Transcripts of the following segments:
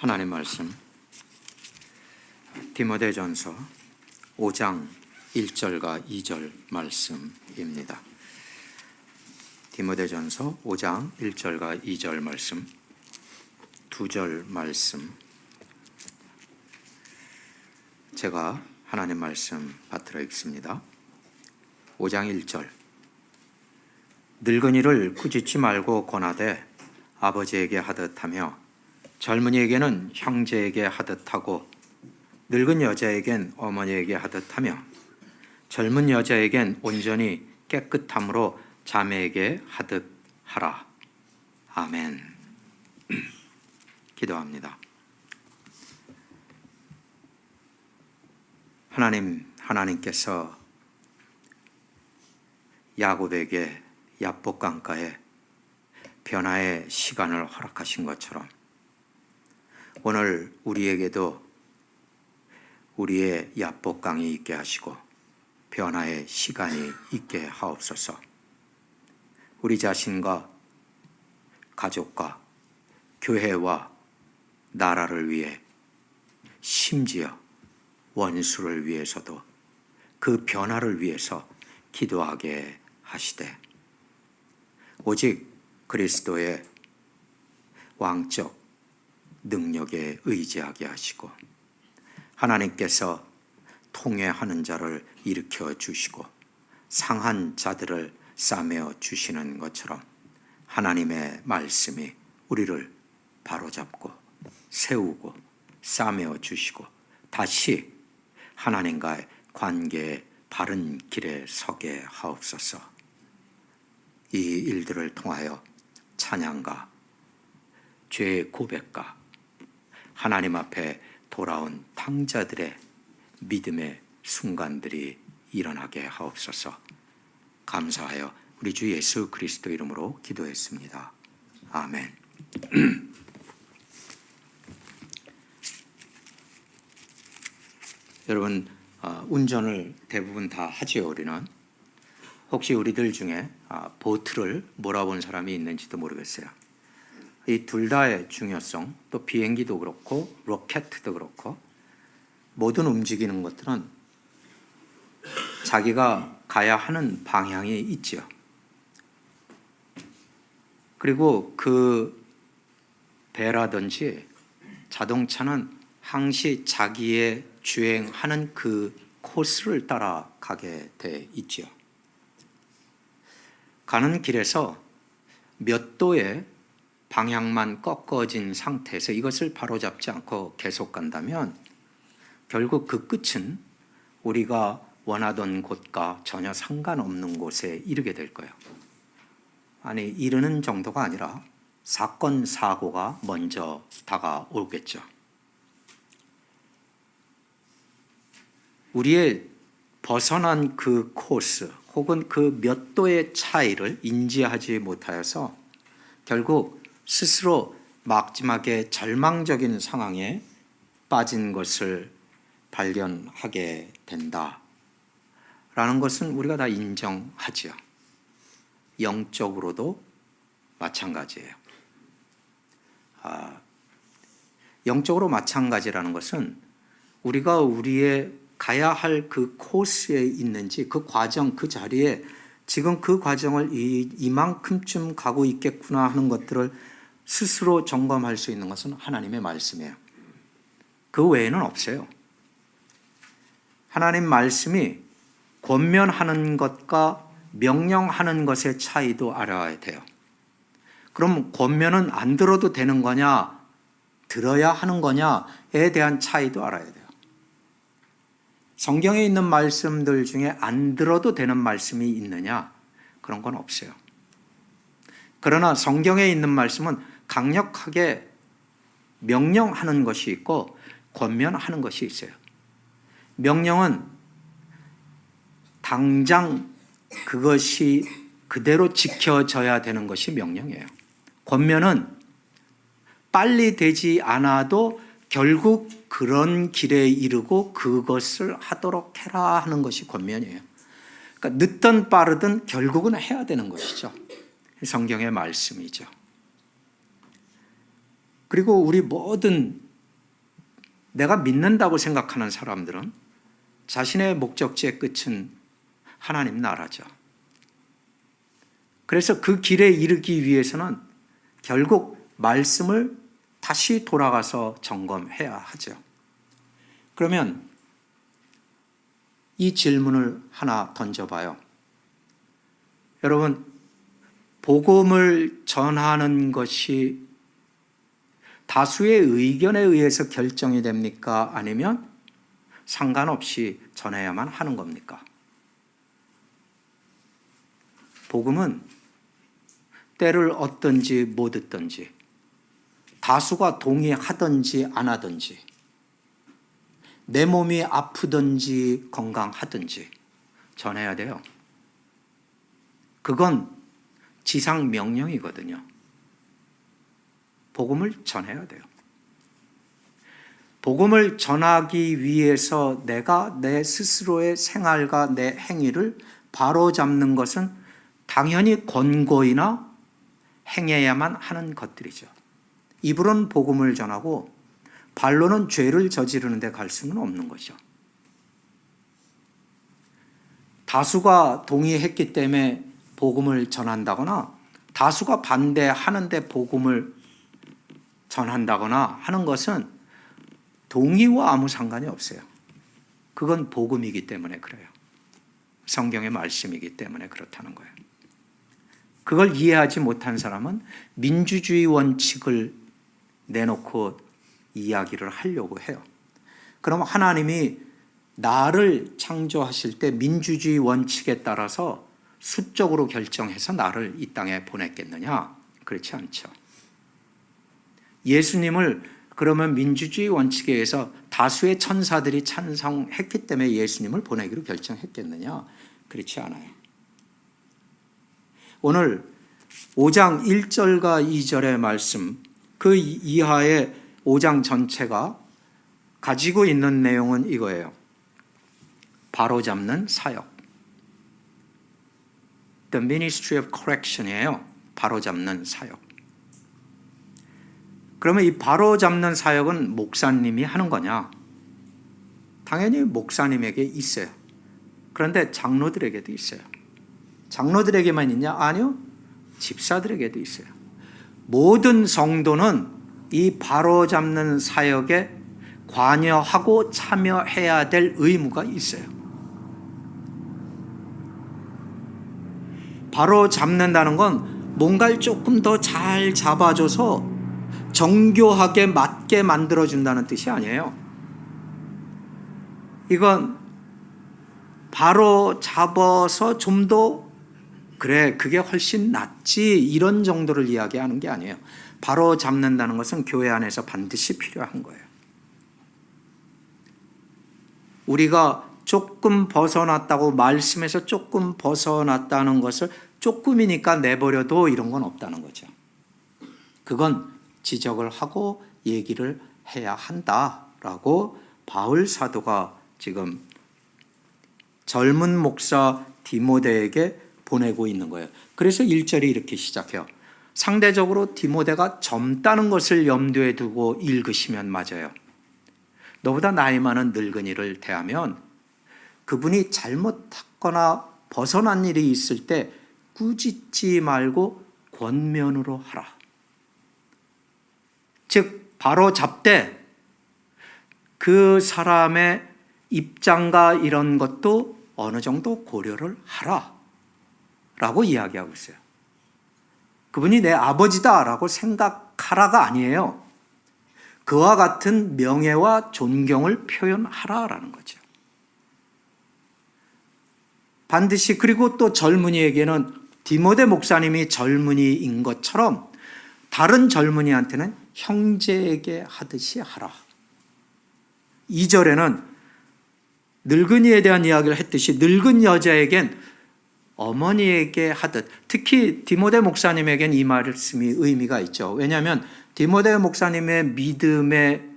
하나님 말씀 디모데전서 5장 1절과 2절 말씀입니다. 디모데전서 5장 1절과 2절 말씀, 2절 말씀 제가 하나님 말씀 받들어 읽습니다. 5장 1절 늙은이를 꾸짖지 말고 권하되 아버지에게 하듯 하며 젊은이에게는 형제에게 하듯 하고 늙은 여자에겐 어머니에게 하듯 하며 젊은 여자에겐 온전히 깨끗함으로 자매에게 하듯 하라. 아멘. 기도합니다. 하나님께서 야곱에게 야복강가에 변화의 시간을 허락하신 것처럼 오늘 우리에게도 우리의 야복강이 있게 하시고 변화의 시간이 있게 하옵소서. 우리 자신과 가족과 교회와 나라를 위해 심지어 원수를 위해서도 그 변화를 위해서 기도하게 하시되 오직 그리스도의 왕적 능력에 의지하게 하시고 하나님께서 통회하는 자를 일으켜 주시고 상한 자들을 싸매어 주시는 것처럼 하나님의 말씀이 우리를 바로잡고 세우고 싸매어 주시고 다시 하나님과의 관계의 바른 길에 서게 하옵소서. 이 일들을 통하여 찬양과 죄의 고백과 하나님 앞에 돌아온 탕자들의 믿음의 순간들이 일어나게 하옵소서. 감사하여 우리 주 예수 그리스도 이름으로 기도했습니다. 아멘. 여러분, 운전을 대부분 다 하지요. 우리는 혹시 우리들 중에 보트를 몰아본 사람이 있는지도 모르겠어요. 이 둘 다의 중요성, 또 비행기도 그렇고 로켓도 그렇고 모든 움직이는 것들은 자기가 가야 하는 방향이 있죠. 그리고 그 배라든지 자동차는 항시 자기의 주행하는 그 코스를 따라가게 돼 있죠. 가는 길에서 몇 도의 방향만 꺾어진 상태에서 이것을 바로잡지 않고 계속 간다면 결국 그 끝은 우리가 원하던 곳과 전혀 상관없는 곳에 이르게 될 거예요. 아니, 이르는 정도가 아니라 사건, 사고가 먼저 다가오겠죠. 우리의 벗어난 그 코스 혹은 그 몇 도의 차이를 인지하지 못하여서 결국 스스로 마지막에 절망적인 상황에 빠진 것을 발견하게 된다라는 것은 우리가 다 인정하지요. 영적으로도 마찬가지예요. 영적으로 마찬가지라는 것은 우리가 우리의 가야 할 그 코스에 있는지 그 과정, 그 자리에 지금 그 과정을 이만큼쯤 가고 있겠구나 하는 것들을 스스로 점검할 수 있는 것은 하나님의 말씀이에요. 그 외에는 없어요. 하나님 말씀이 권면하는 것과 명령하는 것의 차이도 알아야 돼요. 그럼 권면은 안 들어도 되는 거냐, 들어야 하는 거냐에 대한 차이도 알아야 돼요. 성경에 있는 말씀들 중에 안 들어도 되는 말씀이 있느냐? 그런 건 없어요. 그러나 성경에 있는 말씀은 강력하게 명령하는 것이 있고 권면하는 것이 있어요. 명령은 당장 그것이 그대로 지켜져야 되는 것이 명령이에요. 권면은 빨리 되지 않아도 결국 그런 길에 이르고 그것을 하도록 해라 하는 것이 권면이에요. 그러니까 늦든 빠르든 결국은 해야 되는 것이죠. 성경의 말씀이죠. 그리고 우리 모든 내가 믿는다고 생각하는 사람들은 자신의 목적지의 끝은 하나님 나라죠. 그래서 그 길에 이르기 위해서는 결국 말씀을 다시 돌아가서 점검해야 하죠. 그러면 이 질문을 하나 던져봐요. 여러분, 복음을 전하는 것이 다수의 의견에 의해서 결정이 됩니까? 아니면 상관없이 전해야만 하는 겁니까? 복음은 때를 얻든지 못 얻든지, 다수가 동의하든지 안 하든지, 내 몸이 아프든지 건강하든지 전해야 돼요. 그건 지상 명령이거든요. 복음을 전해야 돼요. 복음을 전하기 위해서 내가 내 스스로의 생활과 내 행위를 바로잡는 것은 당연히 권고이나 행해야만 하는 것들이죠. 입으로는 복음을 전하고 발로는 죄를 저지르는 데 갈 수는 없는 것이죠. 다수가 동의했기 때문에 복음을 전한다거나 다수가 반대하는데 복음을 전한다거나 하는 것은 동의와 아무 상관이 없어요. 그건 복음이기 때문에 그래요. 성경의 말씀이기 때문에 그렇다는 거예요. 그걸 이해하지 못한 사람은 민주주의 원칙을 내놓고 이야기를 하려고 해요. 그럼 하나님이 나를 창조하실 때 민주주의 원칙에 따라서 수적으로 결정해서 나를 이 땅에 보냈겠느냐? 그렇지 않죠. 예수님을 그러면 민주주의 원칙에 의해서 다수의 천사들이 찬성했기 때문에 예수님을 보내기로 결정했겠느냐? 그렇지 않아요. 오늘 5장 1절과 2절의 말씀, 그 이하의 5장 전체가 가지고 있는 내용은 이거예요. 바로잡는 사역. The Ministry of Correction이에요. 바로잡는 사역. 그러면 이 바로잡는 사역은 목사님이 하는 거냐? 당연히 목사님에게 있어요. 그런데 장로들에게도 있어요. 장로들에게만 있냐? 아니요. 집사들에게도 있어요. 모든 성도는 이 바로잡는 사역에 관여하고 참여해야 될 의무가 있어요. 바로잡는다는 건 뭔가를 조금 더 잘 잡아줘서 정교하게 맞게 만들어준다는 뜻이 아니에요. 이건 바로 잡아서 좀 더 그래 그게 훨씬 낫지 이런 정도를 이야기하는 게 아니에요. 바로 잡는다는 것은 교회 안에서 반드시 필요한 거예요. 우리가 조금 벗어났다고 말씀에서 조금 벗어났다는 것을 조금이니까 내버려도 이런 건 없다는 거죠. 그건 지적을 하고 얘기를 해야 한다라고 바울 사도가 지금 젊은 목사 디모데에게 보내고 있는 거예요. 그래서 1절이 이렇게 시작해요. 상대적으로 디모데가 젊다는 것을 염두에 두고 읽으시면 맞아요. 너보다 나이 많은 늙은이를 대하면 그분이 잘못하거나 벗어난 일이 있을 때 꾸짖지 말고 권면으로 하라. 즉 바로 잡되 그 사람의 입장과 이런 것도 어느 정도 고려를 하라 라고 이야기하고 있어요. 그분이 내 아버지다라고 생각하라가 아니에요. 그와 같은 명예와 존경을 표현하라라는 거죠. 반드시. 그리고 또 젊은이에게는 디모데 목사님이 젊은이인 것처럼 다른 젊은이한테는 형제에게 하듯이 하라. 2절에는 늙은이에 대한 이야기를 했듯이 늙은 여자에겐 어머니에게 하듯, 특히 디모데 목사님에겐 이 말씀이 의미가 있죠. 왜냐하면 디모데 목사님의 믿음의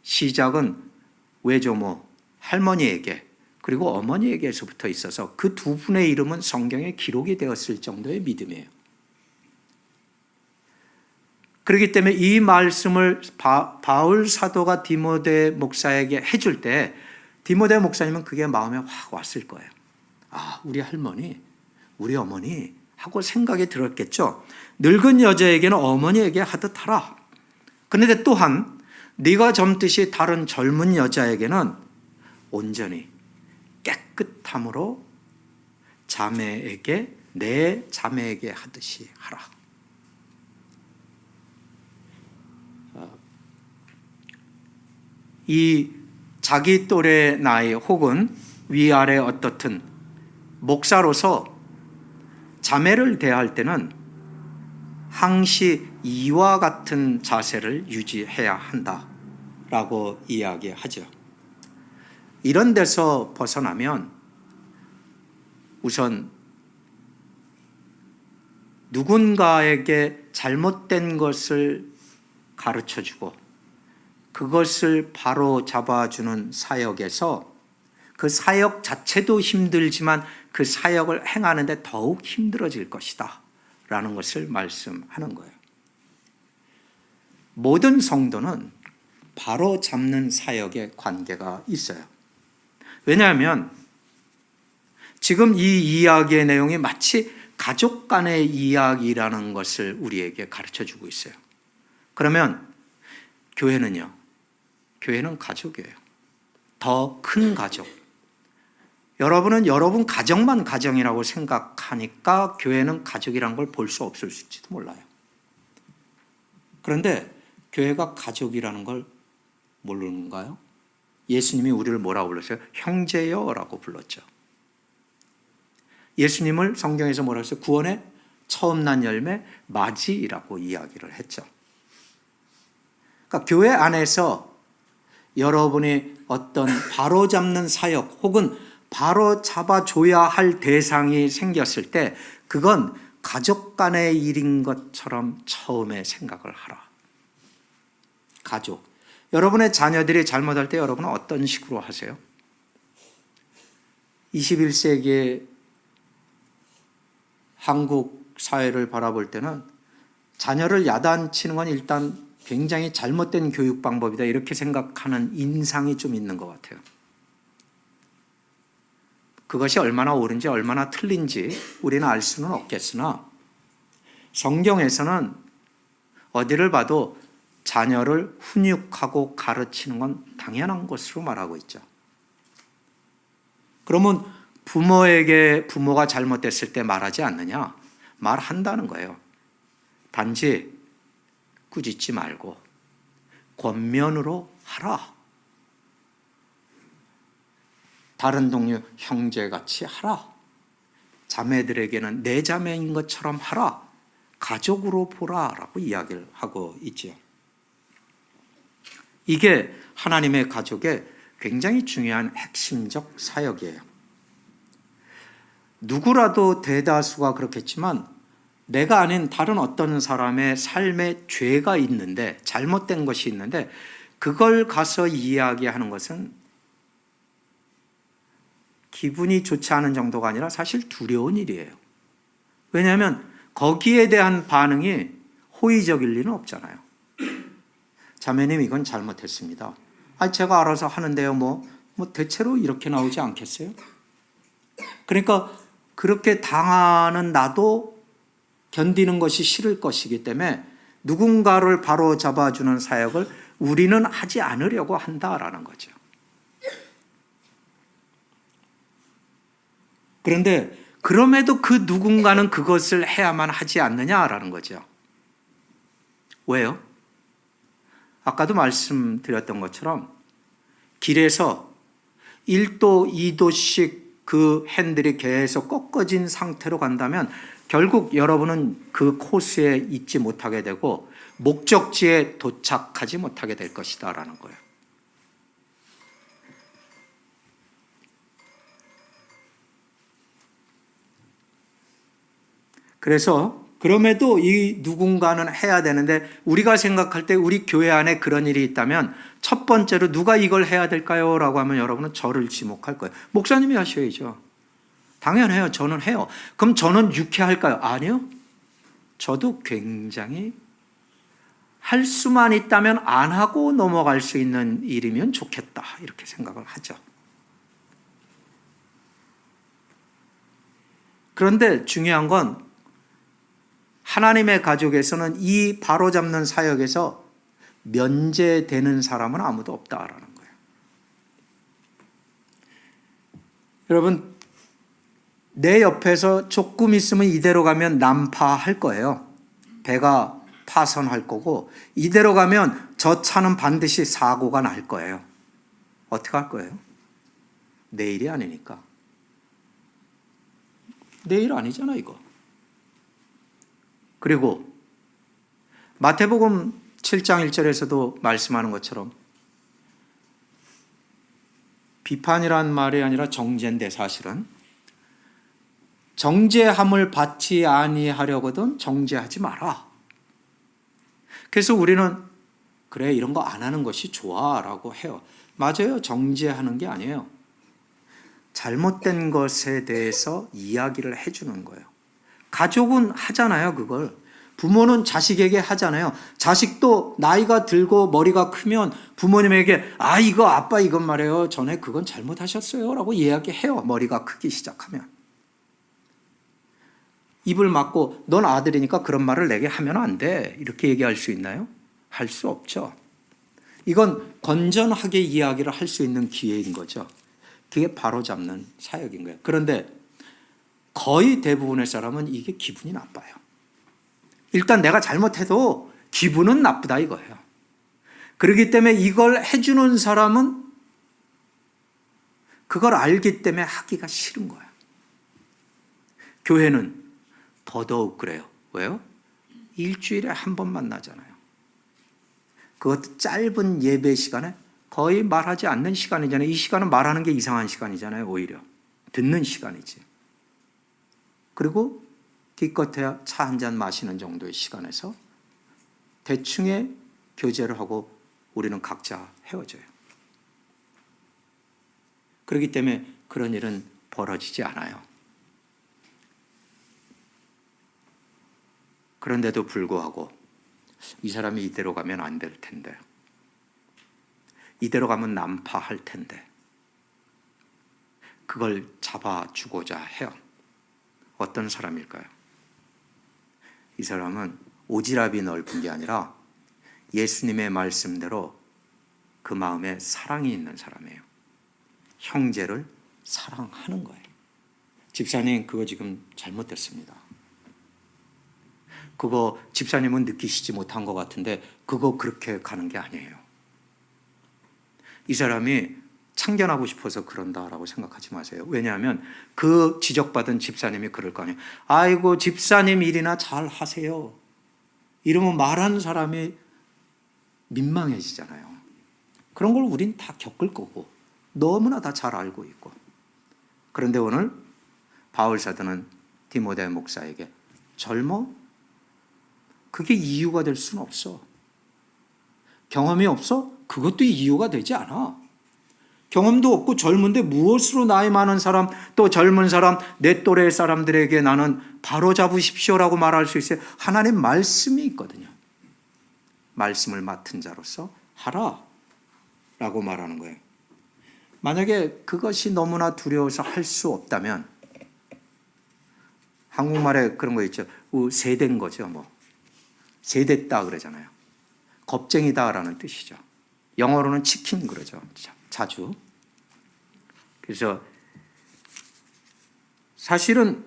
시작은 외조모, 할머니에게 그리고 어머니에게서부터 있어서 그 두 분의 이름은 성경에 기록이 되었을 정도의 믿음이에요. 그렇기 때문에 이 말씀을 바울 사도가 디모데 목사에게 해줄 때 디모데 목사님은 그게 마음에 확 왔을 거예요. 아, 우리 할머니, 우리 어머니 하고 생각이 들었겠죠. 늙은 여자에게는 어머니에게 하듯 하라. 그런데 또한 네가 젊듯이 다른 젊은 여자에게는 온전히 깨끗함으로 자매에게, 내 자매에게 하듯이 하라. 이 자기 또래 나이 혹은 위아래 어떻든 목사로서 자매를 대할 때는 항시 이와 같은 자세를 유지해야 한다라고 이야기하죠. 이런 데서 벗어나면 우선 누군가에게 잘못된 것을 가르쳐주고 그것을 바로 잡아주는 사역에서 그 사역 자체도 힘들지만 그 사역을 행하는데 더욱 힘들어질 것이다 라는 것을 말씀하는 거예요. 모든 성도는 바로 잡는 사역에 관계가 있어요. 왜냐하면 지금 이 이야기의 내용이 마치 가족 간의 이야기라는 것을 우리에게 가르쳐주고 있어요. 그러면 교회는요? 교회는 가족이에요. 더 큰 가족. 여러분은 여러분 가정만 가정이라고 생각하니까 교회는 가족이란 걸 볼 수 없을지도 몰라요. 그런데 교회가 가족이라는 걸 모르는가요? 예수님이 우리를 뭐라고 불렀어요? 형제여라고 불렀죠. 예수님을 성경에서 뭐라고 했어요? 구원의 처음 난 열매 맞이라고 이야기를 했죠. 그러니까 교회 안에서 여러분이 어떤 바로잡는 사역 혹은 바로 잡아줘야 할 대상이 생겼을 때 그건 가족 간의 일인 것처럼 처음에 생각을 하라. 가족. 여러분의 자녀들이 잘못할 때 여러분은 어떤 식으로 하세요? 21세기의 한국 사회를 바라볼 때는 자녀를 야단치는 건 일단 굉장히 잘못된 교육 방법이다 이렇게 생각하는 인상이 좀 있는 것 같아요. 그것이 얼마나 옳은지 얼마나 틀린지 우리는 알 수는 없겠으나 성경에서는 어디를 봐도 자녀를 훈육하고 가르치는 건 당연한 것으로 말하고 있죠. 그러면 부모가 잘못됐을 때 말하지 않느냐? 말한다는 거예요. 단지 꾸짖지 말고 권면으로 하라. 다른 동료 형제같이 하라. 자매들에게는 내 자매인 것처럼 하라. 가족으로 보라라고 이야기를 하고 있죠. 이게 하나님의 가족의 굉장히 중요한 핵심적 사역이에요. 누구라도 대다수가 그렇겠지만 내가 아닌 다른 어떤 사람의 삶에 죄가 있는데 잘못된 것이 있는데 그걸 가서 이야기하는 것은 기분이 좋지 않은 정도가 아니라 사실 두려운 일이에요. 왜냐하면 거기에 대한 반응이 호의적일 리는 없잖아요. 자매님 이건 잘못했습니다. 제가 알아서 하는데요. 뭐 대체로 이렇게 나오지 않겠어요? 그러니까 그렇게 당하는 나도 견디는 것이 싫을 것이기 때문에 누군가를 바로 잡아주는 사역을 우리는 하지 않으려고 한다라는 거죠. 그런데 그럼에도 그 누군가는 그것을 해야만 하지 않느냐라는 거죠. 왜요? 아까도 말씀드렸던 것처럼 길에서 1도, 2도씩 그 핸들이 계속 꺾어진 상태로 간다면 결국 여러분은 그 코스에 있지 못하게 되고 목적지에 도착하지 못하게 될 것이다 라는 거예요. 그래서 그럼에도 이 누군가는 해야 되는데 우리가 생각할 때 우리 교회 안에 그런 일이 있다면 첫 번째로 누가 이걸 해야 될까요? 라고 하면 여러분은 저를 지목할 거예요. 목사님이 하셔야죠. 당연해요. 저는 해요. 그럼 저는 유쾌할까요? 아니요. 저도 굉장히 할 수만 있다면 안 하고 넘어갈 수 있는 일이면 좋겠다 이렇게 생각을 하죠. 그런데 중요한 건 하나님의 가족에서는 이 바로잡는 사역에서 면제되는 사람은 아무도 없다라는 거예요. 여러분, 내 옆에서 조금 있으면 이대로 가면 난파할 거예요. 배가 파손할 거고, 이대로 가면 저 차는 반드시 사고가 날 거예요. 어떻게 할 거예요? 내일이 아니니까. 내일 아니잖아 이거. 그리고 마태복음 7장 1절에서도 말씀하는 것처럼 비판이란 말이 아니라 정죄인데 사실은 정죄함을 받지 아니하려거든 정죄하지 마라. 그래서 우리는 그래 이런 거 안 하는 것이 좋아라고 해요. 맞아요. 정죄하는 게 아니에요. 잘못된 것에 대해서 이야기를 해주는 거예요. 가족은 하잖아요, 그걸. 부모는 자식에게 하잖아요. 자식도 나이가 들고 머리가 크면 부모님에게 이거 아빠 이건 말이에요. 전에 그건 잘못하셨어요 라고 이야기해요. 머리가 크기 시작하면. 입을 막고 넌 아들이니까 그런 말을 내게 하면 안 돼. 이렇게 얘기할 수 있나요? 할 수 없죠. 이건 건전하게 이야기를 할 수 있는 기회인 거죠. 그게 바로잡는 사역인 거예요. 그런데 거의 대부분의 사람은 이게 기분이 나빠요. 일단 내가 잘못해도 기분은 나쁘다 이거예요. 그렇기 때문에 이걸 해주는 사람은 그걸 알기 때문에 하기가 싫은 거예요. 교회는 더더욱 그래요. 왜요? 일주일에 한 번 만나잖아요. 그것도 짧은 예배 시간에 거의 말하지 않는 시간이잖아요. 이 시간은 말하는 게 이상한 시간이잖아요. 오히려 듣는 시간이지. 그리고 기껏해야 차 한 잔 마시는 정도의 시간에서 대충의 교제를 하고 우리는 각자 헤어져요. 그렇기 때문에 그런 일은 벌어지지 않아요. 그런데도 불구하고 이 사람이 이대로 가면 안 될 텐데, 이대로 가면 난파할 텐데 그걸 잡아주고자 해요. 어떤 사람일까요? 이 사람은 오지랖이 넓은 게 아니라 예수님의 말씀대로 그 마음에 사랑이 있는 사람이에요. 형제를 사랑하는 거예요. 집사님 그거 지금 잘못됐습니다. 그거 집사님은 느끼시지 못한 것 같은데 그거 그렇게 가는 게 아니에요. 이 사람이 참견하고 싶어서 그런다라고 생각하지 마세요. 왜냐하면 그 지적받은 집사님이 그럴 거 아니에요. 아이고 집사님 일이나 잘 하세요. 이러면 말하는 사람이 민망해지잖아요. 그런 걸 우린 다 겪을 거고 너무나 다 잘 알고 있고. 그런데 오늘 바울 사도는 디모데 목사에게 젊어? 그게 이유가 될 수는 없어. 경험이 없어? 그것도 이유가 되지 않아. 경험도 없고 젊은데 무엇으로 나이 많은 사람 또 젊은 사람 내 또래 사람들에게 나는 바로잡으십시오라고 말할 수 있어요? 하나님 말씀이 있거든요. 말씀을 맡은 자로서 하라 라고 말하는 거예요. 만약에 그것이 너무나 두려워서 할 수 없다면 한국말에 그런 거 있죠. 세대인 거죠. 세댔다 그러잖아요. 겁쟁이다라는 뜻이죠. 영어로는 치킨 그러죠. 자주. 그래서 사실은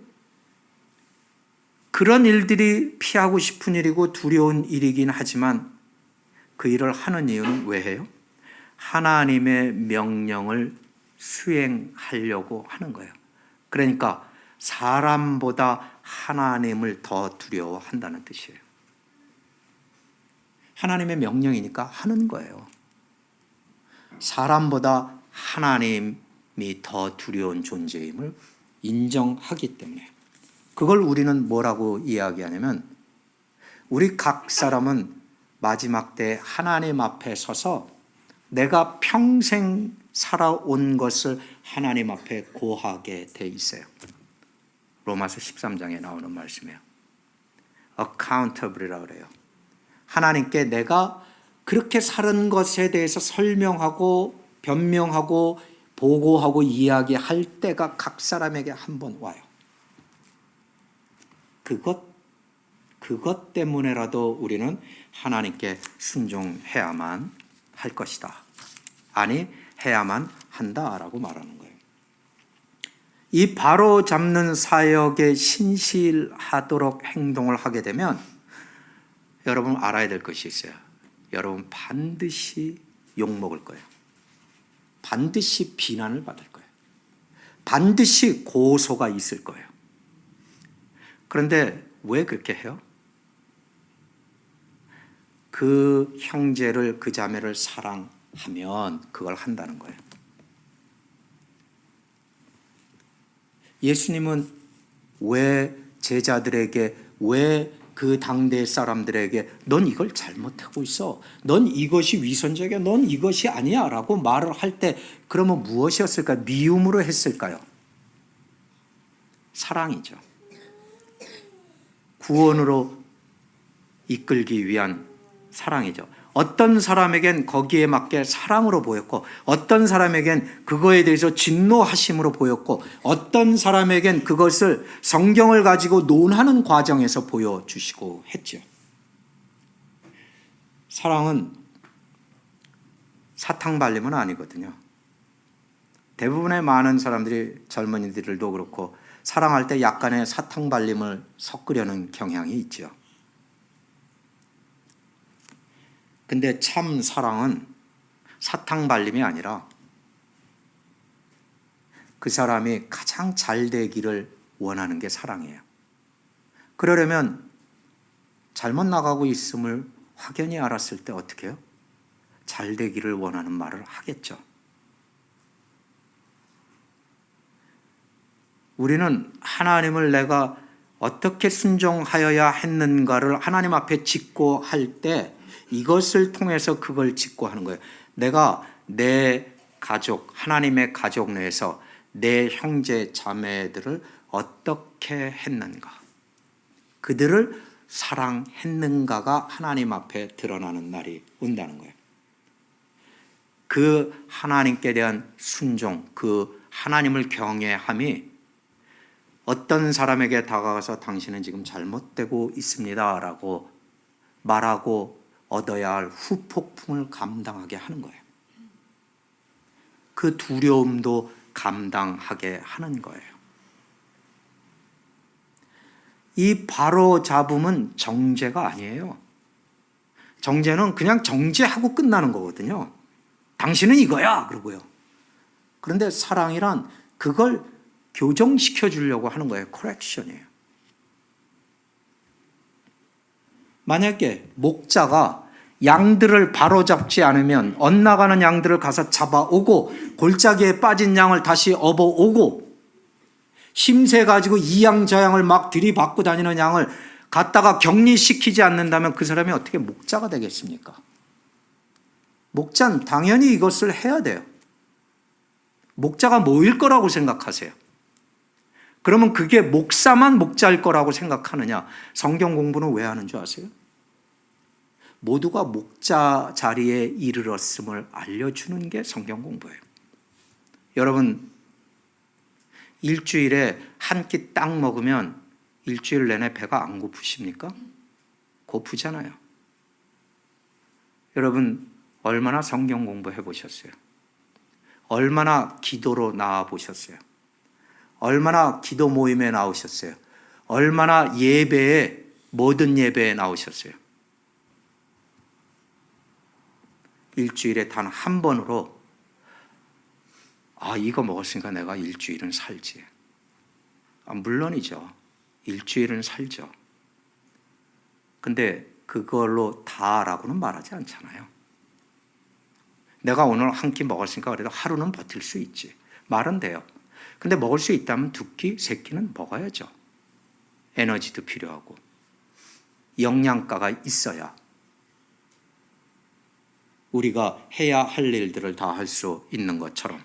그런 일들이 피하고 싶은 일이고 두려운 일이긴 하지만 그 일을 하는 이유는 왜 해요? 하나님의 명령을 수행하려고 하는 거예요. 그러니까 사람보다 하나님을 더 두려워한다는 뜻이에요. 하나님의 명령이니까 하는 거예요. 사람보다 하나님이 더 두려운 존재임을 인정하기 때문에. 그걸 우리는 뭐라고 이야기하냐면 우리 각 사람은 마지막 때 하나님 앞에 서서 내가 평생 살아온 것을 하나님 앞에 고하게 돼 있어요. 로마서 13장에 나오는 말씀이에요. accountable이라고 그래요. 하나님께 내가 그렇게 사는 것에 대해서 설명하고 변명하고 보고하고 이야기할 때가 각 사람에게 한 번 와요. 그것 때문에라도 우리는 하나님께 순종해야만 할 것이다. 아니, 해야만 한다라고 말하는 거예요. 이 바로 잡는 사역에 신실하도록 행동을 하게 되면 여러분 알아야 될 것이 있어요. 여러분 반드시 욕먹을 거예요. 반드시 비난을 받을 거예요. 반드시 고소가 있을 거예요. 그런데 왜 그렇게 해요? 그 형제를, 그 자매를 사랑하면 그걸 한다는 거예요. 예수님은 왜 제자들에게, 왜 그 당대 사람들에게 넌 이걸 잘못하고 있어, 넌 이것이 위선적이야, 넌 이것이 아니야 라고 말을 할 때 그러면 무엇이었을까요? 미움으로 했을까요? 사랑이죠. 구원으로 이끌기 위한 사랑이죠. 어떤 사람에겐 거기에 맞게 사랑으로 보였고, 어떤 사람에겐 그거에 대해서 진노하심으로 보였고, 어떤 사람에겐 그것을 성경을 가지고 논하는 과정에서 보여주시고 했죠. 사랑은 사탕발림은 아니거든요. 대부분의 많은 사람들이, 젊은이들도 그렇고 사랑할 때 약간의 사탕발림을 섞으려는 경향이 있죠. 근데 참 사랑은 사탕발림이 아니라 그 사람이 가장 잘 되기를 원하는 게 사랑이에요. 그러려면 잘못 나가고 있음을 확연히 알았을 때 어떻게 해요? 잘 되기를 원하는 말을 하겠죠. 우리는 하나님을 내가 어떻게 순종하여야 했는가를 하나님 앞에 짓고 할 때 이것을 통해서 그걸 짓고 하는 거예요. 내가 내 가족, 하나님의 가족 내에서 내 형제 자매들을 어떻게 했는가, 그들을 사랑했는가가 하나님 앞에 드러나는 날이 온다는 거예요. 그 하나님께 대한 순종, 그 하나님을 경외함이 어떤 사람에게 다가가서 당신은 지금 잘못되고 있습니다 라고 말하고 얻어야 할 후폭풍을 감당하게 하는 거예요. 그 두려움도 감당하게 하는 거예요. 이 바로 잡음은 정죄가 아니에요. 정죄는 그냥 정죄하고 끝나는 거거든요. 당신은 이거야 그러고요. 그런데 사랑이란 그걸 교정시켜 주려고 하는 거예요. 커렉션이에요. 만약에 목자가 양들을 바로잡지 않으면 엇나가는 양들을 가서 잡아오고 골짜기에 빠진 양을 다시 업어오고 심세 가지고 이 양 저 양을 막 들이받고 다니는 양을 갖다가 격리시키지 않는다면 그 사람이 어떻게 목자가 되겠습니까? 목자는 당연히 이것을 해야 돼요. 목자가 뭐일 거라고 생각하세요? 그러면 그게 목사만 목자일 거라고 생각하느냐? 성경 공부는 왜 하는 줄 아세요? 모두가 목자 자리에 이르렀음을 알려주는 게 성경 공부예요. 여러분, 일주일에 한 끼 딱 먹으면 일주일 내내 배가 안 고프십니까? 고프잖아요. 여러분, 얼마나 성경 공부해 보셨어요? 얼마나 기도로 나와 보셨어요? 얼마나 기도 모임에 나오셨어요? 얼마나 예배에, 모든 예배에 나오셨어요? 일주일에 단 한 번으로 이거 먹었으니까 내가 일주일은 살지. 물론이죠. 일주일은 살죠. 근데 그걸로 다라고는 말하지 않잖아요. 내가 오늘 한 끼 먹었으니까 그래도 하루는 버틸 수 있지. 말은 돼요. 근데 먹을 수 있다면 두 끼, 세 끼는 먹어야죠. 에너지도 필요하고 영양가가 있어야 우리가 해야 할 일들을 다 할 수 있는 것처럼.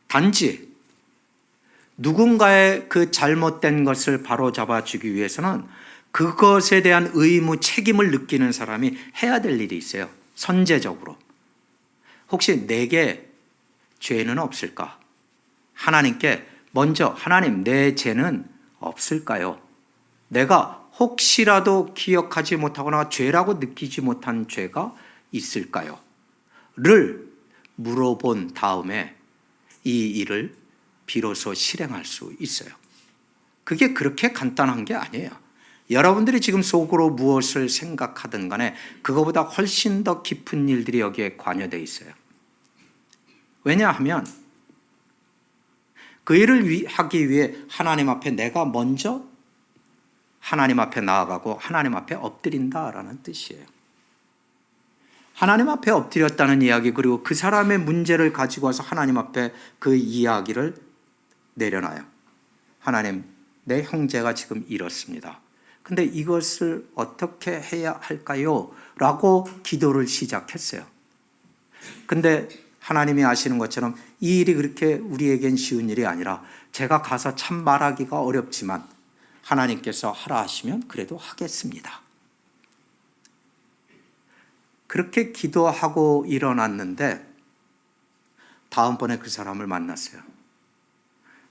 단지 누군가의 그 잘못된 것을 바로잡아 주기 위해서는 그것에 대한 의무, 책임을 느끼는 사람이 해야 될 일이 있어요. 선제적으로. 혹시 내게 죄는 없을까? 하나님께 먼저 하나님, 내 죄는 없을까요? 내가 혹시라도 기억하지 못하거나 죄라고 느끼지 못한 죄가 있을까요? 를 물어본 다음에 이 일을 비로소 실행할 수 있어요. 그게 그렇게 간단한 게 아니에요. 여러분들이 지금 속으로 무엇을 생각하든 간에 그거보다 훨씬 더 깊은 일들이 여기에 관여되어 있어요. 왜냐하면 그 일을 하기 위해 하나님 앞에 내가 먼저 하나님 앞에 나아가고 하나님 앞에 엎드린다라는 뜻이에요. 하나님 앞에 엎드렸다는 이야기, 그리고 그 사람의 문제를 가지고 와서 하나님 앞에 그 이야기를 내려놔요. 하나님, 내 형제가 지금 이렇습니다. 근데 이것을 어떻게 해야 할까요? 라고 기도를 시작했어요. 근데 하나님이 아시는 것처럼 이 일이 그렇게 우리에겐 쉬운 일이 아니라 제가 가서 참 말하기가 어렵지만 하나님께서 하라 하시면 그래도 하겠습니다. 그렇게 기도하고 일어났는데 다음번에 그 사람을 만났어요.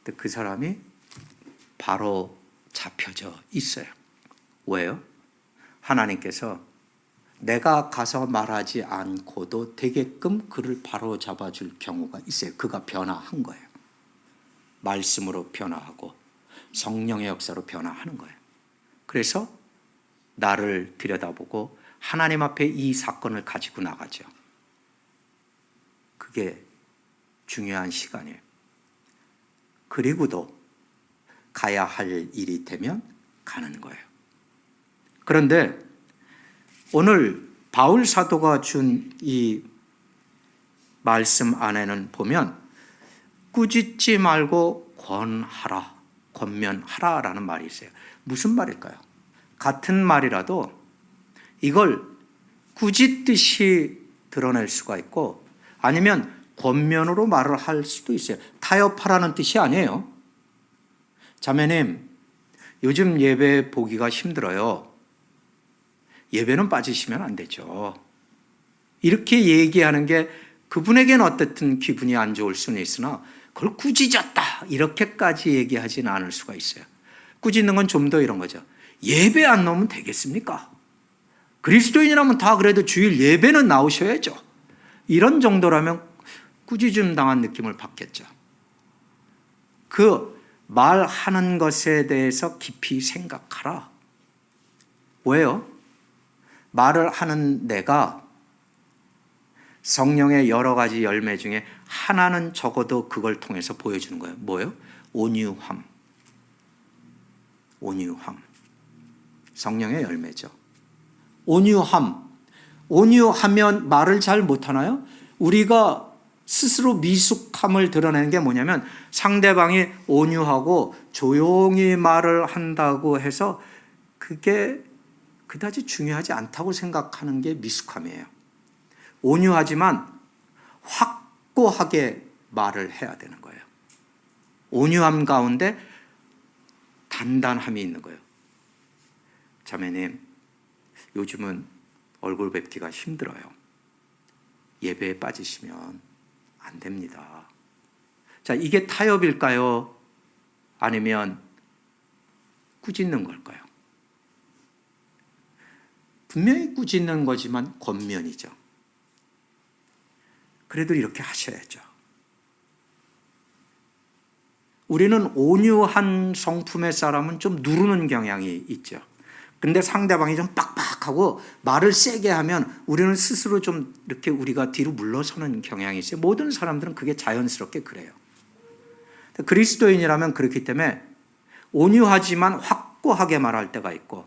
근데 그 사람이 바로 잡혀져 있어요. 왜요? 하나님께서 내가 가서 말하지 않고도 되게끔 그를 바로 잡아줄 경우가 있어요. 그가 변화한 거예요. 말씀으로 변화하고 성령의 역사로 변화하는 거예요. 그래서 나를 들여다보고 하나님 앞에 이 사건을 가지고 나가죠. 그게 중요한 시간이에요. 그리고도 가야 할 일이 되면 가는 거예요. 그런데 오늘 바울 사도가 준 이 말씀 안에는 보면 꾸짖지 말고 권하라, 권면하라라는 말이 있어요. 무슨 말일까요? 같은 말이라도 이걸 꾸짖듯이 드러낼 수가 있고 아니면 권면으로 말을 할 수도 있어요. 타협하라는 뜻이 아니에요. 자매님, 요즘 예배 보기가 힘들어요. 예배는 빠지시면 안 되죠. 이렇게 얘기하는 게 그분에게는 어떻든 기분이 안 좋을 수는 있으나 그걸 꾸짖었다 이렇게까지 얘기하지는 않을 수가 있어요. 꾸짖는 건 좀 더 이런 거죠. 예배 안 나오면 되겠습니까? 그리스도인이라면 다 그래도 주일 예배는 나오셔야죠. 이런 정도라면 꾸짖음 당한 느낌을 받겠죠. 그 말하는 것에 대해서 깊이 생각하라. 왜요? 말을 하는 내가 성령의 여러 가지 열매 중에 하나는 적어도 그걸 통해서 보여주는 거예요. 뭐예요? 온유함. 온유함. 성령의 열매죠. 온유함. 온유하면 말을 잘 못하나요? 우리가 스스로 미숙함을 드러내는 게 뭐냐면 상대방이 온유하고 조용히 말을 한다고 해서 그게 그다지 중요하지 않다고 생각하는 게 미숙함이에요. 온유하지만 확고하게 말을 해야 되는 거예요. 온유함 가운데 단단함이 있는 거예요. 자매님, 요즘은 얼굴 뵙기가 힘들어요. 예배에 빠지시면 안 됩니다. 자, 이게 타협일까요? 아니면 꾸짖는 걸까요? 분명히 꾸짖는 거지만 권면이죠. 그래도 이렇게 하셔야죠. 우리는 온유한 성품의 사람은 좀 누르는 경향이 있죠. 근데 상대방이 좀 빡빡하고 말을 세게 하면 우리는 스스로 좀 이렇게 우리가 뒤로 물러서는 경향이 있어요. 모든 사람들은 그게 자연스럽게 그래요. 그리스도인이라면 그렇기 때문에 온유하지만 확고하게 말할 때가 있고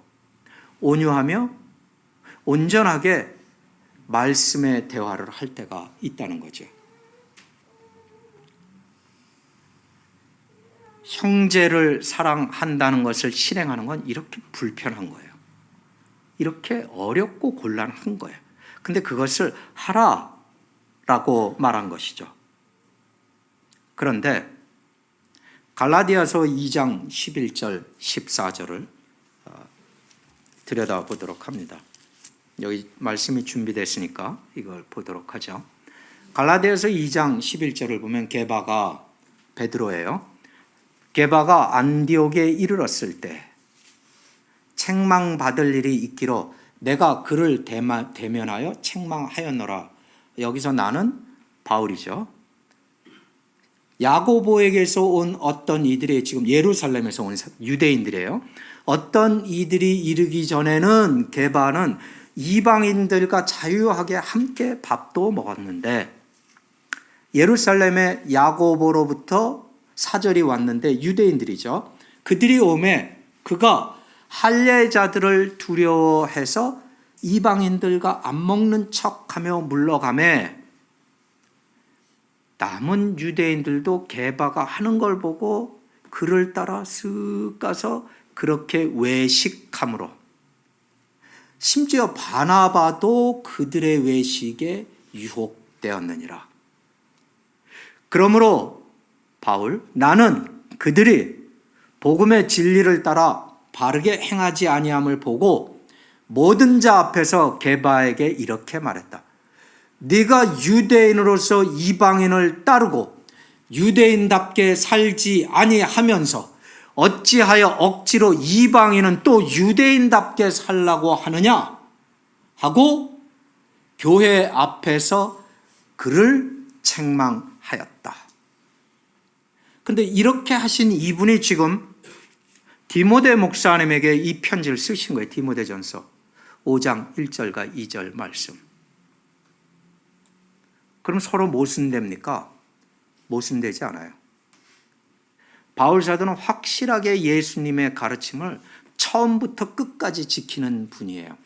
온유하며 온전하게 말씀의 대화를 할 때가 있다는 거죠. 형제를 사랑한다는 것을 실행하는 건 이렇게 불편한 거예요. 이렇게 어렵고 곤란한 거예요. 근데 그것을 하라라고 말한 것이죠. 그런데 갈라디아서 2장 11절 14절을 들여다보도록 합니다. 여기 말씀이 준비됐으니까 이걸 보도록 하죠. 갈라디아서 2장 11절을 보면 게바가, 베드로예요. 게바가 안디옥에 이르렀을 때 책망받을 일이 있기로 내가 그를 대면하여 책망하였노라. 여기서 나는 바울이죠. 야고보에게서 온 어떤 이들이, 지금 예루살렘에서 온 유대인들이에요. 어떤 이들이 이르기 전에는 게바는 이방인들과 자유하게 함께 밥도 먹었는데, 예루살렘에 야고보로부터 사절이 왔는데 유대인들이죠. 그들이 오매 그가 할례자들을 두려워해서 이방인들과 안 먹는 척하며 물러가매, 남은 유대인들도 게바가 하는 걸 보고 그를 따라 쓱 가서 그렇게 외식함으로, 심지어 바나바도 그들의 외식에 유혹되었느니라. 그러므로 바울, 나는 그들이 복음의 진리를 따라 바르게 행하지 아니함을 보고 모든 자 앞에서 게바에게 이렇게 말했다. 네가 유대인으로서 이방인을 따르고 유대인답게 살지 아니하면서 어찌하여 억지로 이방인은 또 유대인답게 살라고 하느냐 하고 교회 앞에서 그를 책망하였다. 그런데 이렇게 하신 이분이 지금 디모데 목사님에게 이 편지를 쓰신 거예요. 디모데전서 5장 1절과 2절 말씀. 그럼 서로 모순됩니까? 모순되지 않아요. 바울 사도는 확실하게 예수님의 가르침을 처음부터 끝까지 지키는 분이에요.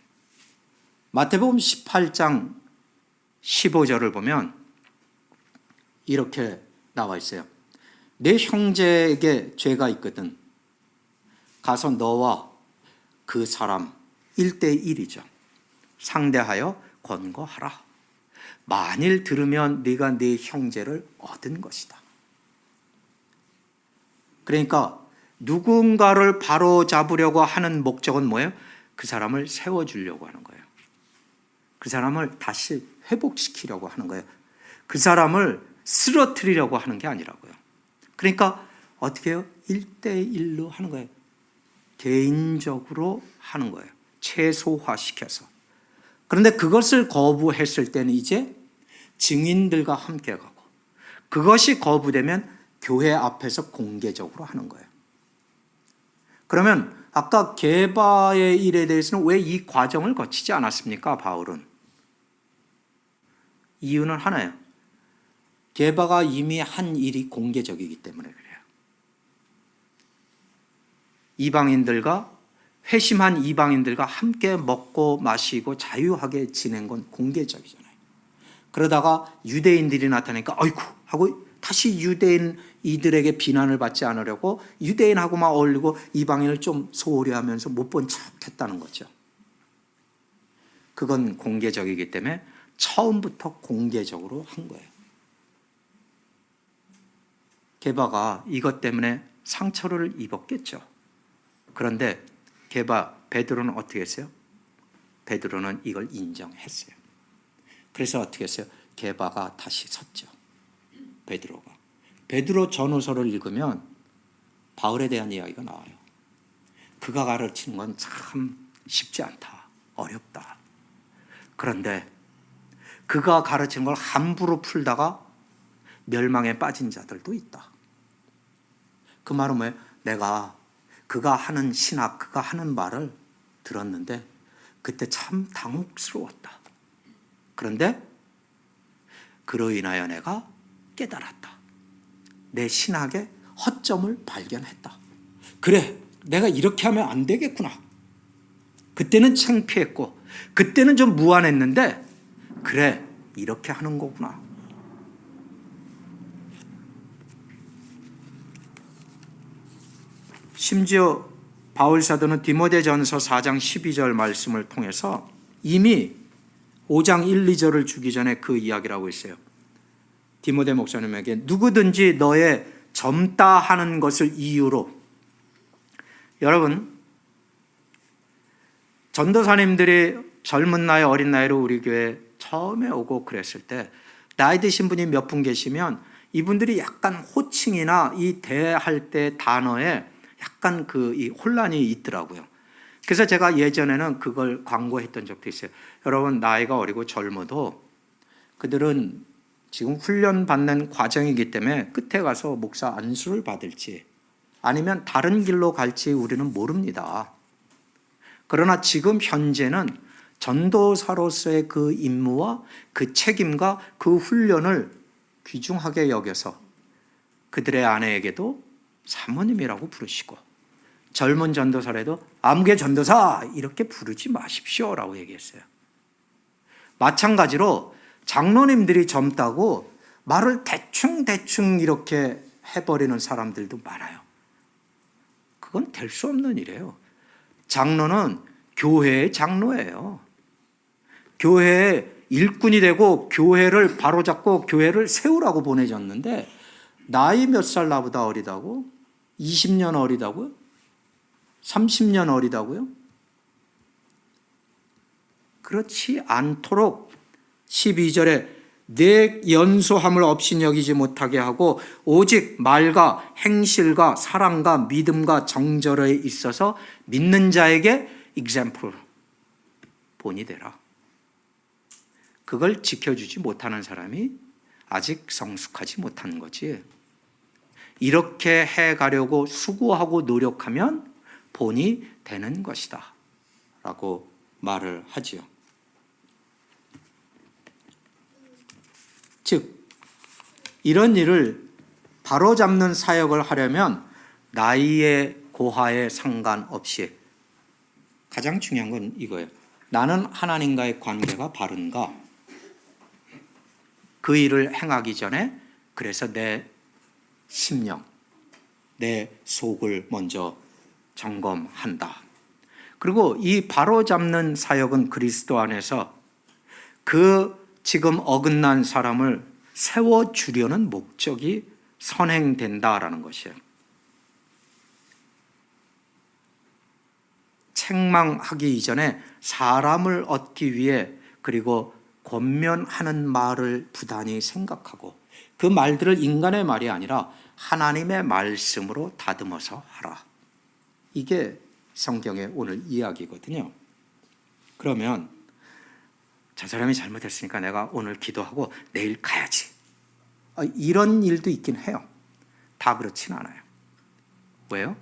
마태복음 18장 15절을 보면 이렇게 나와 있어요. 내 형제에게 죄가 있거든 가서 너와 그 사람 1대1이죠. 상대하여 권고하라. 만일 들으면 네가 네 형제를 얻은 것이다. 그러니까 누군가를 바로잡으려고 하는 목적은 뭐예요? 그 사람을 세워주려고 하는 거예요. 그 사람을 다시 회복시키려고 하는 거예요. 그 사람을 쓰러뜨리려고 하는 게 아니라고요. 그러니까 어떻게 해요? 1대1로 하는 거예요. 개인적으로 하는 거예요. 최소화시켜서. 그런데 그것을 거부했을 때는 이제 증인들과 함께 가고, 그것이 거부되면 교회 앞에서 공개적으로 하는 거예요. 그러면 아까 게바의 일에 대해서는 왜 이 과정을 거치지 않았습니까? 바울은. 이유는 하나예요. 게바가 이미 한 일이 공개적이기 때문에 그래요. 이방인들과, 회심한 이방인들과 함께 먹고 마시고 자유하게 지낸 건 공개적이잖아요. 그러다가 유대인들이 나타나니까 아이쿠 하고 다시 유대인 이들에게 비난을 받지 않으려고 유대인하고만 어울리고 이방인을 좀 소홀히 하면서 못 본 척했다는 거죠. 그건 공개적이기 때문에 처음부터 공개적으로 한 거예요. 게바가 이것 때문에 상처를 입었겠죠. 그런데 베드로는 어떻게 했어요? 베드로는 이걸 인정했어요. 그래서 어떻게 했어요? 게바가 다시 섰죠. 베드로가. 베드로 전후서를 읽으면 바울에 대한 이야기가 나와요. 그가 가르치는 건 참 쉽지 않다. 어렵다. 그런데 그가 가르친 걸 함부로 풀다가 멸망에 빠진 자들도 있다. 그 말은 뭐예요? 내가 그가 하는 신학, 그가 하는 말을 들었는데 그때 참 당혹스러웠다. 그런데 그로 인하여 내가 깨달았다. 내 신학의 허점을 발견했다. 그래, 내가 이렇게 하면 안 되겠구나. 그때는 창피했고 그때는 좀 무안했는데 그래, 이렇게 하는 거구나. 심지어 바울 사도는 디모데전서 4장 12절 말씀을 통해서 이미 5장 1, 2절을 주기 전에 그 이야기를 하고 있어요. 디모데 목사님에게 누구든지 너의 젊다 하는 것을 이유로, 여러분 전도사님들이 젊은 나이 어린 나이로 우리 교회 처음에 오고 그랬을 때 나이 드신 분이 몇 분 계시면 이분들이 약간 호칭이나 이 대할 때 단어에 약간 이 혼란이 있더라고요. 그래서 제가 예전에는 그걸 광고했던 적도 있어요. 여러분, 나이가 어리고 젊어도 그들은 지금 훈련받는 과정이기 때문에 끝에 가서 목사 안수를 받을지 아니면 다른 길로 갈지 우리는 모릅니다. 그러나 지금 현재는 전도사로서의 그 임무와 그 책임과 그 훈련을 귀중하게 여겨서 그들의 아내에게도 사모님이라고 부르시고 젊은 전도사라도 아무개 전도사 이렇게 부르지 마십시오라고 얘기했어요. 마찬가지로 장로님들이 젊다고 말을 대충 이렇게 해버리는 사람들도 많아요. 그건 될 수 없는 일이에요. 장로는 교회의 장로예요. 교회의 일꾼이 되고 교회를 바로잡고 교회를 세우라고 보내졌는데 나이 몇 살 나보다 어리다고? 20년 어리다고요? 30년 어리다고요? 그렇지 않도록 12절에 내 연소함을 없이 여기지 못하게 하고 오직 말과 행실과 사랑과 믿음과 정절에 있어서 믿는 자에게 example 본이 되라. 그걸 지켜주지 못하는 사람이 아직 성숙하지 못한 거지. 이렇게 해가려고 수고하고 노력하면 본이 되는 것이다 라고 말을 하지요. 즉 이런 일을 바로잡는 사역을 하려면 나이의 고하에 상관없이 가장 중요한 건 이거예요. 나는 하나님과의 관계가 바른가? 그 일을 행하기 전에 그래서 내 심령, 내 속을 먼저 점검한다. 그리고 이 바로잡는 사역은 그리스도 안에서 그 지금 어긋난 사람을 세워주려는 목적이 선행된다라는 것이에요. 책망하기 이전에 사람을 얻기 위해 그리고 권면하는 말을 부단히 생각하고 그 말들을 인간의 말이 아니라 하나님의 말씀으로 다듬어서 하라. 이게 성경의 오늘 이야기거든요. 그러면 저 사람이 잘못했으니까 내가 오늘 기도하고 내일 가야지. 이런 일도 있긴 해요. 다 그렇진 않아요. 왜요?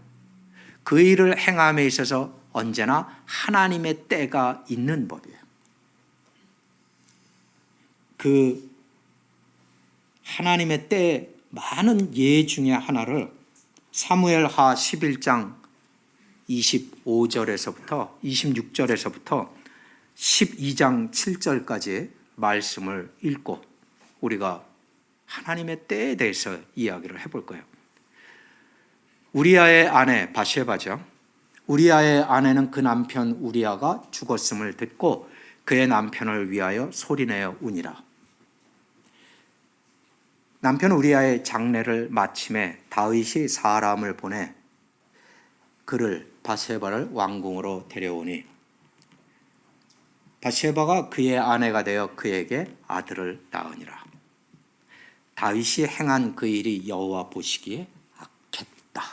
그 일을 행함에 있어서 언제나 하나님의 때가 있는 법이에요. 그 하나님의 때의 많은 예 중에 하나를 사무엘하 11장 25절에서부터 26절에서부터 12장 7절까지의 말씀을 읽고 우리가 하나님의 때에 대해서 이야기를 해볼 거예요. 우리아의 아내 바세바죠. 우리아의 아내는 그 남편 우리아가 죽었음을 듣고 그의 남편을 위하여 소리내어 우니라. 남편 우리아의 장례를 마침에 다윗이 사람을 보내 그를 바세바를 왕궁으로 데려오니 바세바가 그의 아내가 되어 그에게 아들을 낳으니라. 다윗이 행한 그 일이 여호와 보시기에 악했다.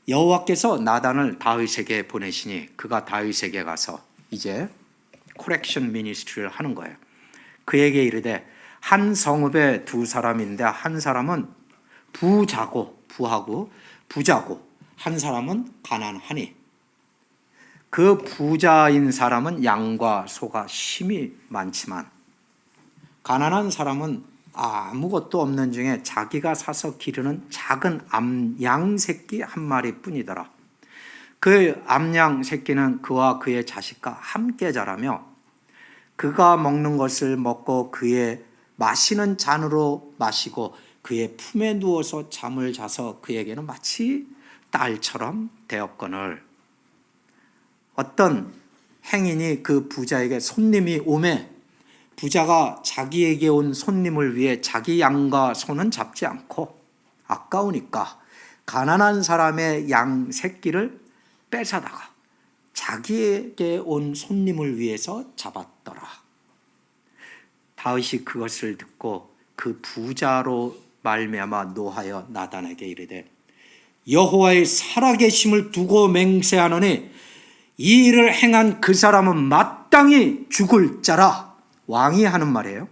여호와께서 나단을 다윗에게 보내시니 그가 다윗에게 가서 이제 코렉션 미니스트리를 하는 거예요. 그에게 이르되 한 성읍에 두 사람인데 한 사람은 부하고 부자고 한 사람은 가난하니 그 부자인 사람은 양과 소가 심히 많지만 가난한 사람은 아무것도 없는 중에 자기가 사서 기르는 작은 암양 새끼 한 마리뿐이더라. 그 암양 새끼는 그와 그의 자식과 함께 자라며 그가 먹는 것을 먹고 그의 마시는 잔으로 마시고 그의 품에 누워서 잠을 자서 그에게는 마치 딸처럼 되었거늘 어떤 행인이 그 부자에게 손님이 오매 부자가 자기에게 온 손님을 위해 자기 양과 소는 잡지 않고 아까우니까 가난한 사람의 양 새끼를 뺏어다가 자기에게 온 손님을 위해서 잡았더라. 다윗이 그것을 듣고 그 부자로 말미암아 노하여 나단에게 이르되 여호와의 살아계심을 두고 맹세하노니 이 일을 행한 그 사람은 마땅히 죽을 자라. 왕이 하는 말이에요.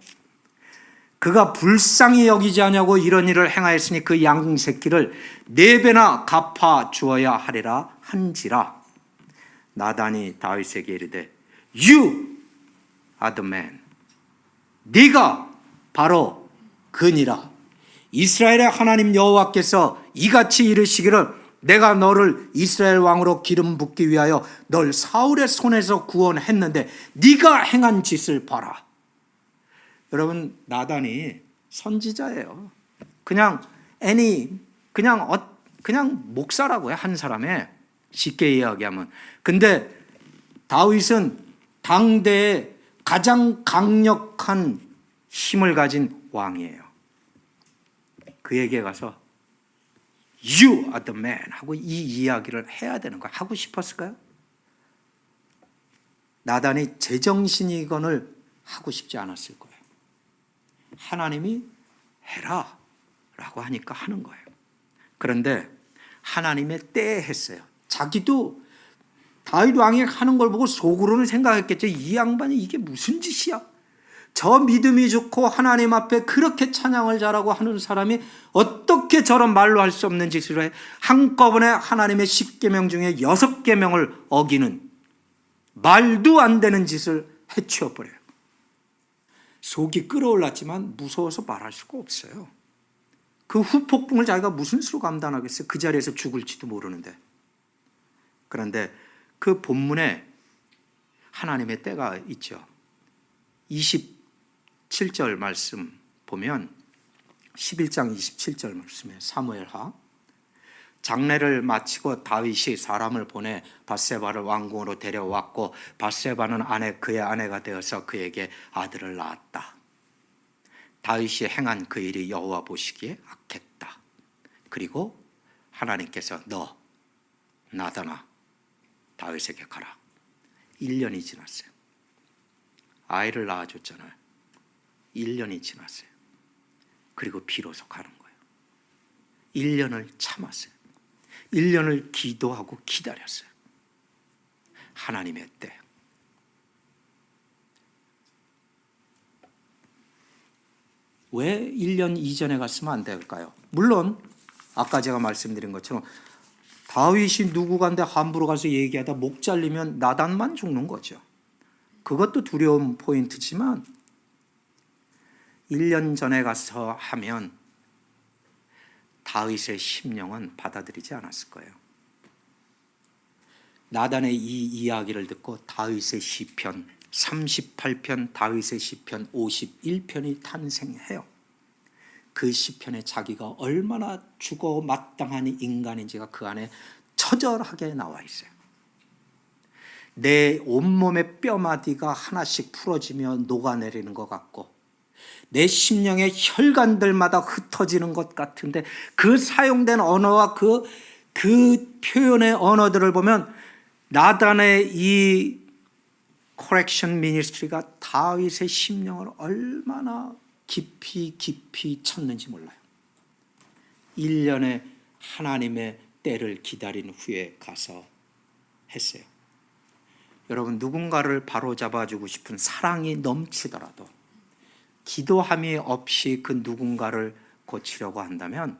그가 불쌍히 여기지 아니하고 이런 일을 행하였으니 그 양새끼를 4배나 갚아 주어야 하리라 한지라. 나단이 다윗에게 이르되 You are the man. 네가 바로 그니라. 이스라엘의 하나님 여호와께서 이같이 이르시기를 내가 너를 이스라엘 왕으로 기름 붓기 위하여 널 사울의 손에서 구원했는데 네가 행한 짓을 봐라. 여러분, 나단이 선지자예요. 그냥 목사라고요, 한 사람의. 쉽게 이야기하면. 근데 다윗은 당대의 가장 강력한 힘을 가진 왕이에요. 그에게 가서 You are the man 하고 이 이야기를 해야 되는 거야. 하고 싶었을까요? 나단이 제정신이건을 하고 싶지 않았을 거예요. 하나님이 해라 라고 하니까 하는 거예요. 그런데 하나님의 때에 했어요. 자기도 다윗 왕이 하는 걸 보고 속으로는 생각했겠죠. 이 양반이 이게 무슨 짓이야? 저 믿음이 좋고 하나님 앞에 그렇게 찬양을 잘하고 하는 사람이 어떻게 저런 말로 할 수 없는 짓을 해? 한꺼번에 하나님의 10계명 중에 6계명을 어기는 말도 안 되는 짓을 해치워버려요. 속이 끓어올랐지만 무서워서 말할 수가 없어요. 그 후폭풍을 자기가 무슨 수로 감당하겠어요? 그 자리에서 죽을지도 모르는데. 그런데 그 본문에 하나님의 때가 있죠. 27절 말씀 보면 11장 27절 말씀에 사무엘하 장례를 마치고 다윗이 사람을 보내 밧세바를 왕궁으로 데려왔고 밧세바는 그의 아내가 되어서 그에게 아들을 낳았다. 다윗이 행한 그 일이 여호와 보시기에 악했다. 그리고 하나님께서 너 나단아 다윗에게 가라. 1년이 지났어요. 아이를 낳아줬잖아요. 1년이 지났어요. 그리고 비로소 가는 거예요. 1년을 참았어요. 1년을 기도하고 기다렸어요. 하나님의 때. 왜 1년 이전에 갔으면 안 될까요? 물론 아까 제가 말씀드린 것처럼 다윗이 누구간데 함부로 가서 얘기하다 목 잘리면 나단만 죽는 거죠. 그것도 두려운 포인트지만 1년 전에 가서 하면 다윗의 심령은 받아들이지 않았을 거예요. 나단의 이 이야기를 듣고 다윗의 시편 38편, 다윗의 시편 51편이 탄생해요. 그 시편에 자기가 얼마나 죽어 마땅한 인간인지가 그 안에 처절하게 나와 있어요. 내 온몸의 뼈마디가 하나씩 풀어지며 녹아내리는 것 같고 내 심령의 혈관들마다 흩어지는 것 같은데 그 사용된 언어와 그 표현의 언어들을 보면 나단의 이 correction ministry가 다윗의 심령을 얼마나 깊이 쳤는지 몰라요. 1년의 하나님의 때를 기다린 후에 가서 했어요. 여러분, 누군가를 바로잡아주고 싶은 사랑이 넘치더라도 기도함이 없이 그 누군가를 고치려고 한다면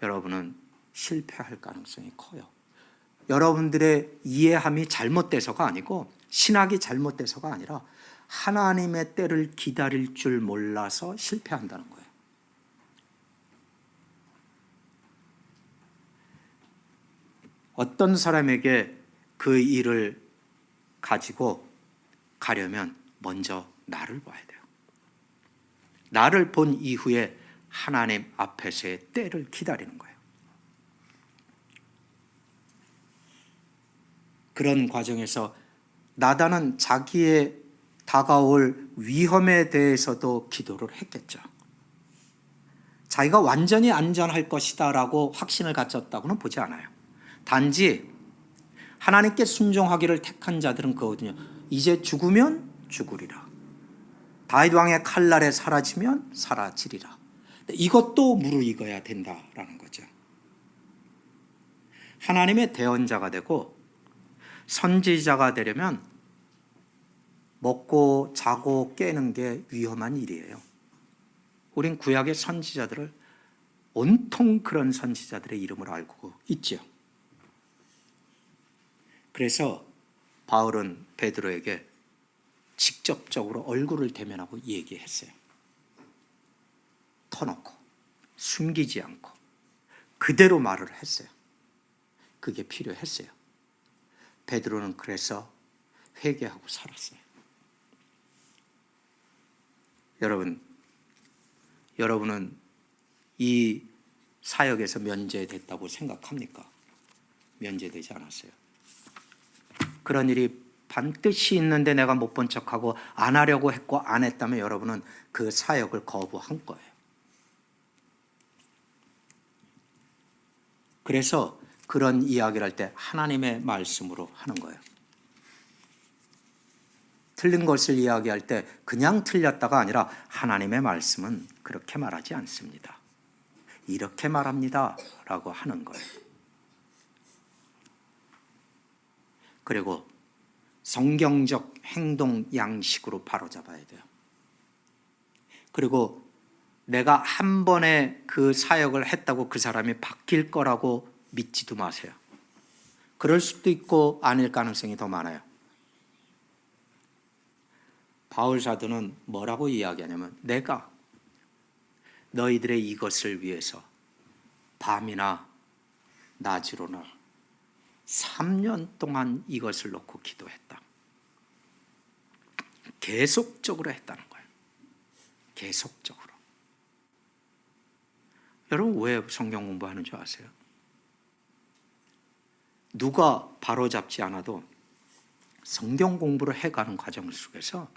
여러분은 실패할 가능성이 커요. 여러분들의 이해함이 잘못돼서가 아니고 신학이 잘못돼서가 아니라 하나님의 때를 기다릴 줄 몰라서 실패한다는 거예요. 어떤 사람에게 그 일을 가지고 가려면 먼저 나를 봐야 돼요. 나를 본 이후에 하나님 앞에서의 때를 기다리는 거예요. 그런 과정에서 나단은 자기의 다가올 위험에 대해서도 기도를 했겠죠. 자기가 완전히 안전할 것이다 라고 확신을 가졌다고는 보지 않아요. 단지 하나님께 순종하기를 택한 자들은 그거거든요. 이제 죽으면 죽으리라. 다윗 왕의 칼날에 사라지면 사라지리라. 이것도 무르익어야 된다라는 거죠. 하나님의 대언자가 되고 선지자가 되려면 먹고 자고 깨는 게 위험한 일이에요. 우린 구약의 선지자들을 온통 그런 선지자들의 이름을 알고 있죠. 그래서 바울은 베드로에게 직접적으로 얼굴을 대면하고 얘기했어요. 터놓고 숨기지 않고 그대로 말을 했어요. 그게 필요했어요. 베드로는 그래서 회개하고 살았어요. 여러분은 이 사역에서 면제됐다고 생각합니까? 면제되지 않았어요. 그런 일이 반드시 있는데 내가 못 본 척하고 안 하려고 했고 안 했다면 여러분은 그 사역을 거부한 거예요. 그래서 그런 이야기를 할 때 하나님의 말씀으로 하는 거예요. 틀린 것을 이야기할 때 그냥 틀렸다가 아니라 하나님의 말씀은 그렇게 말하지 않습니다. 이렇게 말합니다 라고 하는 거예요. 그리고 성경적 행동 양식으로 바로잡아야 돼요. 그리고 내가 한 번에 그 사역을 했다고 그 사람이 바뀔 거라고 믿지도 마세요. 그럴 수도 있고 아닐 가능성이 더 많아요. 바울 사도는 뭐라고 이야기하냐면 내가 너희들의 이것을 위해서 밤이나 낮으로나 3년 동안 이것을 놓고 기도했다. 계속적으로 했다는 거예요. 계속적으로. 여러분 왜 성경 공부하는 줄 아세요? 누가 바로잡지 않아도 성경 공부를 해가는 과정 속에서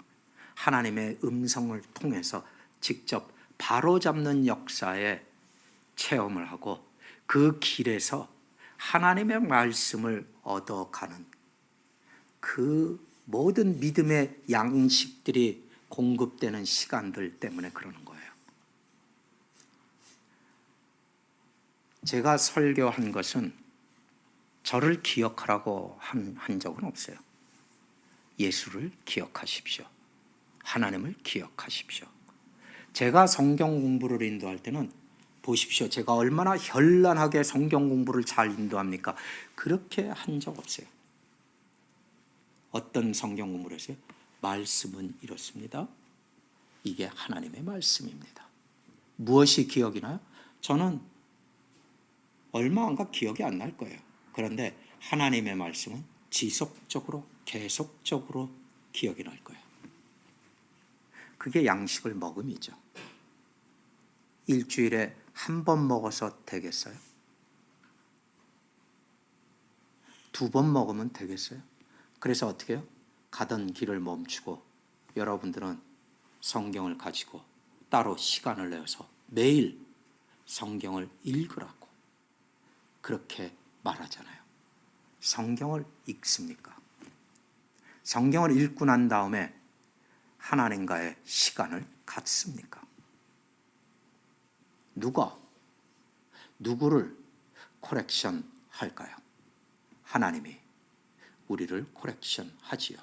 하나님의 음성을 통해서 직접 바로잡는 역사에 체험을 하고 그 길에서 하나님의 말씀을 얻어가는 그 모든 믿음의 양식들이 공급되는 시간들 때문에 그러는 거예요. 제가 설교한 것은 저를 기억하라고 한 적은 없어요. 예수를 기억하십시오. 하나님을 기억하십시오. 제가 성경 공부를 인도할 때는 보십시오. 제가 얼마나 현란하게 성경 공부를 잘 인도합니까? 그렇게 한 적 없어요. 어떤 성경 공부를 했어요? 말씀은 이렇습니다. 이게 하나님의 말씀입니다. 무엇이 기억이 나요? 저는 얼마 안가 기억이 안 날 거예요. 그런데 하나님의 말씀은 지속적으로 계속적으로 기억이 날 거예요. 그게 양식을 먹음이죠. 일주일에 한 번 먹어서 되겠어요? 2번 먹으면 되겠어요? 그래서 어떻게 해요? 가던 길을 멈추고 여러분들은 성경을 가지고 따로 시간을 내서 매일 성경을 읽으라고 그렇게 말하잖아요. 성경을 읽습니까? 성경을 읽고 난 다음에 하나님과의 시간을 갖습니까? 누구를 코렉션 할까요? 하나님이 우리를 코렉션 하지요.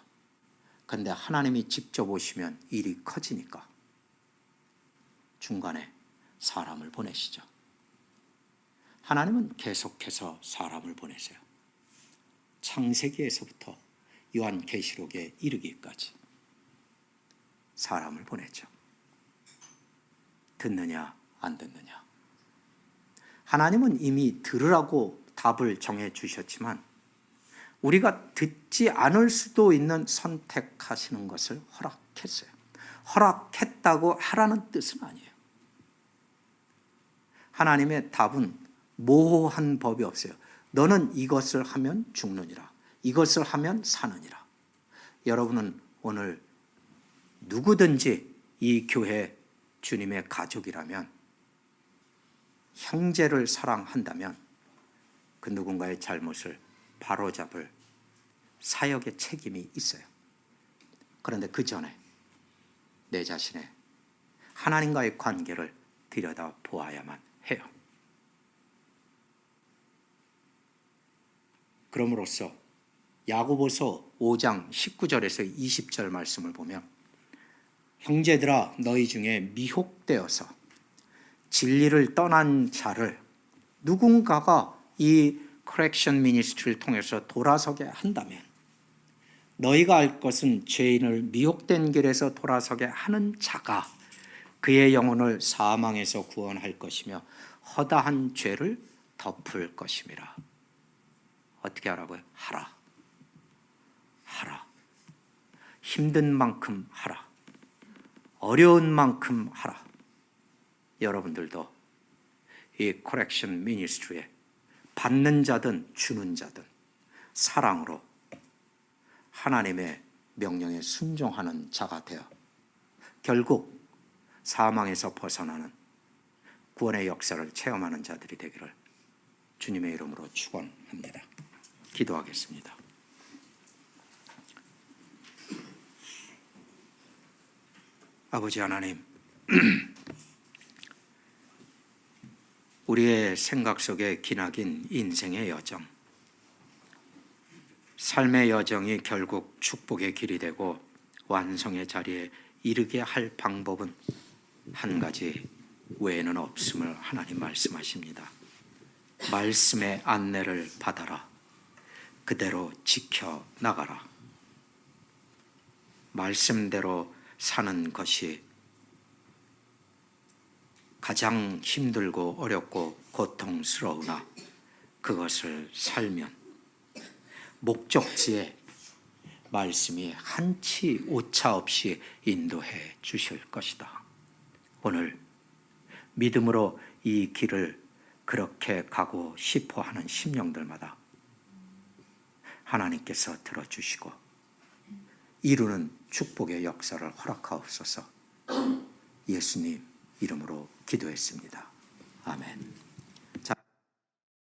그런데 하나님이 직접 오시면 일이 커지니까 중간에 사람을 보내시죠. 하나님은 계속해서 사람을 보내세요. 창세기에서부터 요한계시록에 이르기까지 사람을 보내죠. 듣느냐 안 듣느냐. 하나님은 이미 들으라고 답을 정해 주셨지만 우리가 듣지 않을 수도 있는 선택하시는 것을 허락했어요. 허락했다고 하라는 뜻은 아니에요. 하나님의 답은 모호한 법이 없어요. 너는 이것을 하면 죽느니라. 이것을 하면 사느니라. 여러분은 오늘 누구든지 이 교회 주님의 가족이라면 형제를 사랑한다면 그 누군가의 잘못을 바로잡을 사역의 책임이 있어요. 그런데 그 전에 내 자신의 하나님과의 관계를 들여다 보아야만 해요. 그럼으로써 야고보서 5장 19절에서 20절 말씀을 보면 형제들아 너희 중에 미혹되어서 진리를 떠난 자를 누군가가 이 커렉션 미니스트리를 통해서 돌아서게 한다면 너희가 알 것은 죄인을 미혹된 길에서 돌아서게 하는 자가 그의 영혼을 사망에서 구원할 것이며 허다한 죄를 덮을 것임이라. 어떻게 하라고요? 하라. 힘든 만큼 하라. 어려운 만큼 하라. 여러분들도 이 커렉션 미니스트리에 받는 자든 주는 자든 사랑으로 하나님의 명령에 순종하는 자가 되어 결국 사망에서 벗어나는 구원의 역사를 체험하는 자들이 되기를 주님의 이름으로 축원합니다. 기도하겠습니다. 아버지 하나님, 우리의 생각 속에 기나긴 인생의 여정, 삶의 여정이 결국 축복의 길이 되고 완성의 자리에 이르게 할 방법은 한 가지 외에는 없음을 하나님 말씀하십니다. 말씀의 안내를 받아라. 그대로 지켜나가라. 말씀대로 사는 것이 가장 힘들고 어렵고 고통스러우나 그것을 살면 목적지에 말씀이 한치 오차 없이 인도해 주실 것이다. 오늘 믿음으로 이 길을 그렇게 가고 싶어 하는 심령들마다 하나님께서 들어주시고 이루는 축복의 역사를 허락하옵소서. 예수님 이름으로 기도했습니다. 아멘.